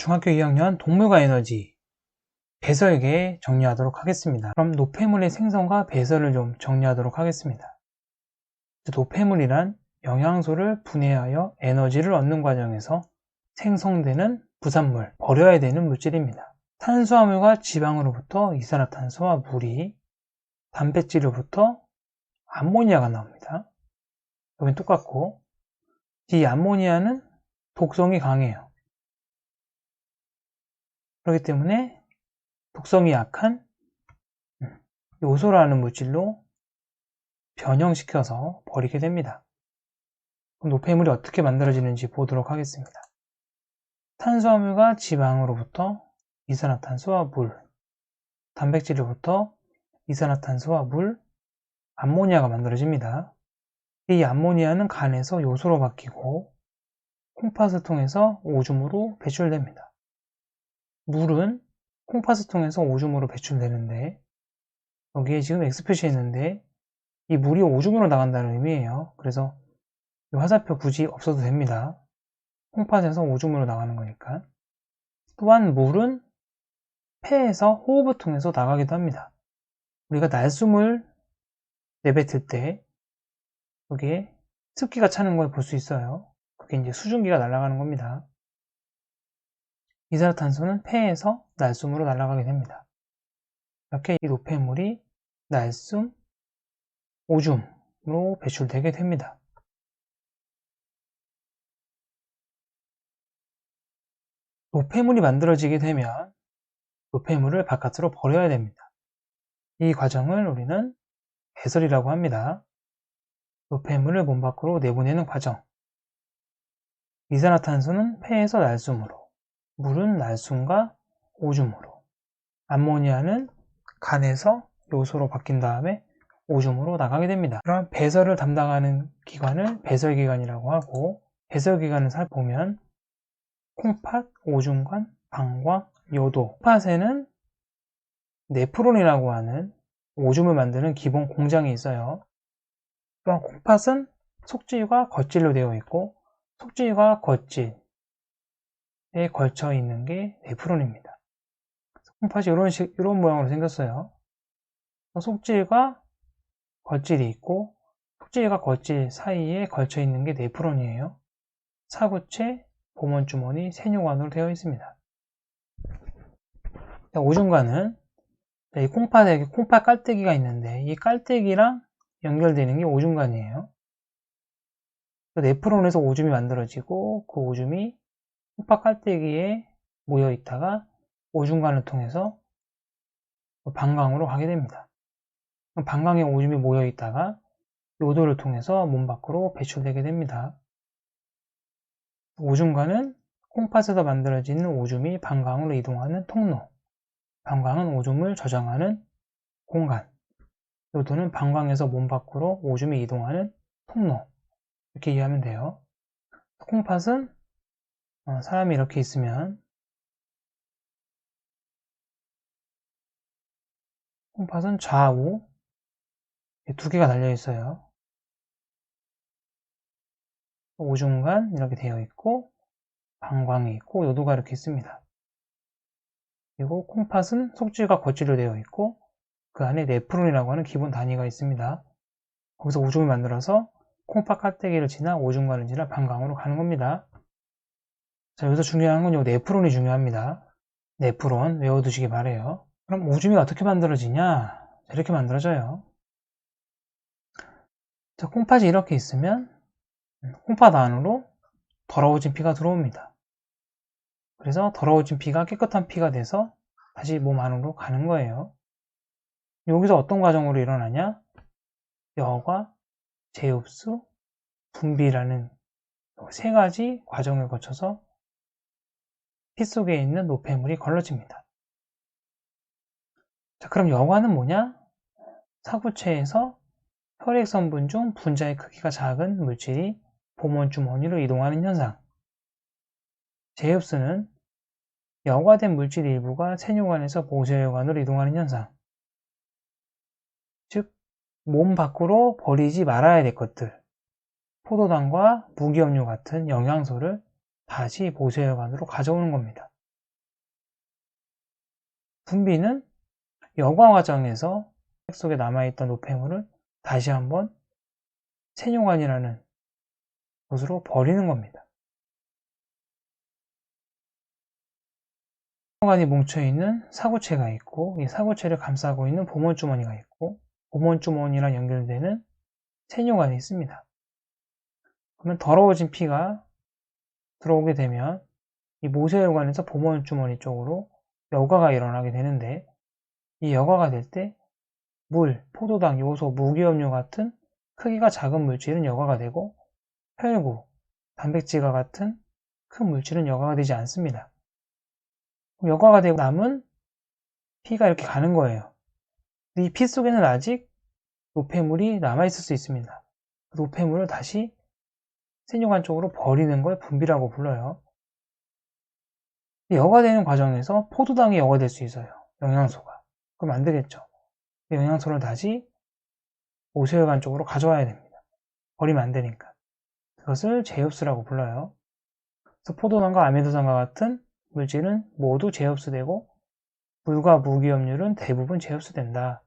중학교 2학년 동물과 에너지 배설계 정리하도록 하겠습니다. 그럼 노폐물의 생성과 배설을 좀 정리하도록 하겠습니다. 노폐물이란 영양소를 분해하여 에너지를 얻는 과정에서 생성되는 부산물, 버려야 되는 물질입니다. 탄수화물과 지방으로부터 이산화탄소와 물이, 단백질로부터 암모니아가 나옵니다. 여긴 똑같고, 이 암모니아는 독성이 강해요. 그렇기 때문에 독성이 약한 요소라는 물질로 변형시켜서 버리게 됩니다. 그럼 노폐물이 어떻게 만들어지는지 보도록 하겠습니다. 탄수화물과 지방으로부터 이산화탄소와 물, 단백질로부터 이산화탄소와 물, 암모니아가 만들어집니다. 이 암모니아는 간에서 요소로 바뀌고 콩팥을 통해서 오줌으로 배출됩니다. 물은 콩팥을 통해서 오줌으로 배출되는데 여기에 지금 X 표시했는데 이 물이 오줌으로 나간다는 의미예요. 그래서 이 화살표 굳이 없어도 됩니다. 콩팥에서 오줌으로 나가는 거니까. 또한 물은 폐에서 호흡을 통해서 나가기도 합니다. 우리가 날숨을 내뱉을 때 여기에 습기가 차는 걸 볼 수 있어요. 그게 이제 수증기가 날아가는 겁니다. 이산화탄소는 폐에서 날숨으로 날아가게 됩니다. 이렇게 이 노폐물이 날숨, 오줌으로 배출되게 됩니다. 노폐물이 만들어지게 되면 노폐물을 바깥으로 버려야 됩니다. 이 과정을 우리는 배설이라고 합니다. 노폐물을 몸 밖으로 내보내는 과정. 이산화탄소는 폐에서 날숨으로, 물은 날숨과 오줌으로, 암모니아는 간에서 요소로 바뀐 다음에 오줌으로 나가게 됩니다. 그럼 배설을 담당하는 기관을 배설기관이라고 하고, 배설기관을 살펴보면 콩팥, 오줌관, 방광, 요도. 콩팥에는 네프론이라고 하는 오줌을 만드는 기본 공장이 있어요. 또한 콩팥은 속질과 겉질로 되어 있고 속질과 겉질에 걸쳐 있는 게 네프론입니다. 콩팥이 이런 모양으로 생겼어요. 속질과 겉질이 있고 속질과 겉질 사이에 걸쳐 있는 게 네프론이에요. 사구체, 보먼주머니, 세뇨관으로 되어 있습니다. 오줌관은 이 콩팥에 콩팥 깔때기가 있는데 이 깔때기랑 연결되는 게 오줌관이에요. 네프론에서 오줌이 만들어지고 그 오줌이 콩팥 깔때기에 모여 있다가 오줌관을 통해서 방광으로 가게 됩니다. 방광에 오줌이 모여 있다가 요도를 통해서 몸 밖으로 배출되게 됩니다. 오줌관은 콩팥에서 만들어지는 오줌이 방광으로 이동하는 통로, 방광은 오줌을 저장하는 공간, 요도는 방광에서 몸 밖으로 오줌이 이동하는 통로, 이렇게 이해하면 돼요. 콩팥은 사람이 이렇게 있으면 콩팥은 좌우 두 개가 달려 있어요. 오줌관 이렇게 되어 있고 방광이 있고 요도가 이렇게 있습니다. 그리고 콩팥은 속질과 겉질로 되어 있고 그 안에 네프론이라고 하는 기본 단위가 있습니다. 거기서 오줌을 만들어서 콩팥 깔때기를 지나 오줌관을 지나 방광으로 가는 겁니다. 자, 여기서 중요한 건 이 네프론이 중요합니다. 네프론 외워두시기 바래요. 그럼 오줌이 어떻게 만들어지냐? 이렇게 만들어져요. 자, 콩팥이 이렇게 있으면 콩팥 안으로 더러워진 피가 들어옵니다. 그래서 더러워진 피가 깨끗한 피가 돼서 다시 몸 안으로 가는 거예요. 여기서 어떤 과정으로 일어나냐? 여과, 제흡수, 분비라는 세 가지 과정을 거쳐서 피 속에 있는 노폐물이 걸러집니다. 자, 그럼 여과는 뭐냐? 사구체에서 혈액성분 중 분자의 크기가 작은 물질이 보먼주머니로 이동하는 현상. 제흡수는 여과된 물질 일부가 세뇨관에서 보세혈관으로 이동하는 현상. 즉, 몸 밖으로 버리지 말아야 될 것들, 포도당과 무기염료 같은 영양소를 다시 보세혈관으로 가져오는 겁니다. 분비는 여과 과정에서 혈액 속에 남아있던 노폐물을 다시 한번 세뇨관이라는 곳으로 버리는 겁니다. 세뇨관이 뭉쳐있는 사구체가 있고, 이 사구체를 감싸고 있는 보몬주머니가 있고, 보몬주머니랑 연결되는 세뇨관이 있습니다. 그러면 더러워진 피가 들어오게 되면 이 모세혈관에서 보몬주머니 쪽으로 여과가 일어나게 되는데, 이 여과가 될 때 물, 포도당, 요소, 무기염류 같은 크기가 작은 물질은 여과가 되고, 혈구, 단백질과 같은 큰 물질은 여과가 되지 않습니다. 여과가 되고 남은 피가 이렇게 가는 거예요. 이 피 속에는 아직 노폐물이 남아있을 수 있습니다. 그 노폐물을 다시 세뇨관 쪽으로 버리는 걸 분비라고 불러요. 여과되는 과정에서 포도당이 여과될 수 있어요. 영양소가. 그럼 안 되겠죠. 영양소를 다시 모세혈관 쪽으로 가져와야 됩니다. 버리면 안 되니까. 그것을 제흡수라고 불러요. 그래서 포도당과 아미노산과 같은 물질은 모두 제흡수되고, 물과 무기염률은 대부분 제흡수된다.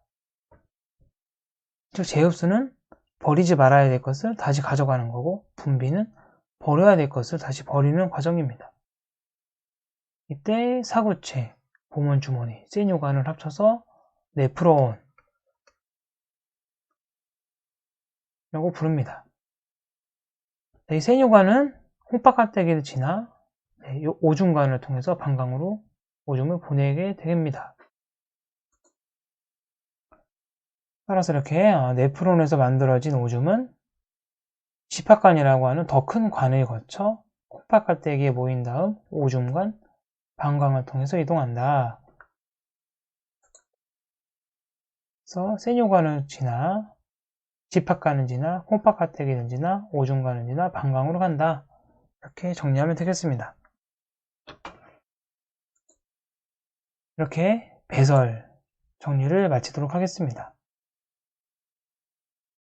즉 제흡수는 버리지 말아야 될 것을 다시 가져가는 거고, 분비는 버려야 될 것을 다시 버리는 과정입니다. 이때 사구체, 보몬주머니, 세뇨관을 합쳐서 네프론 라고 부릅니다. 이 세뇨관은 홍박갈대기를 지나 오줌관을 통해서 방광으로 오줌을 보내게 됩니다. 따라서 이렇게 네프론에서 만들어진 오줌은 집합관이라고 하는 더 큰 관을 거쳐 콩팥갈대기에 모인 다음 오줌관, 방광을 통해서 이동한다. 그래서 세뇨관을 지나 집합관을 지나 콩팥갈대기를 지나 오줌관을 지나 방광으로 간다. 이렇게 정리하면 되겠습니다. 이렇게 배설 정리를 마치도록 하겠습니다.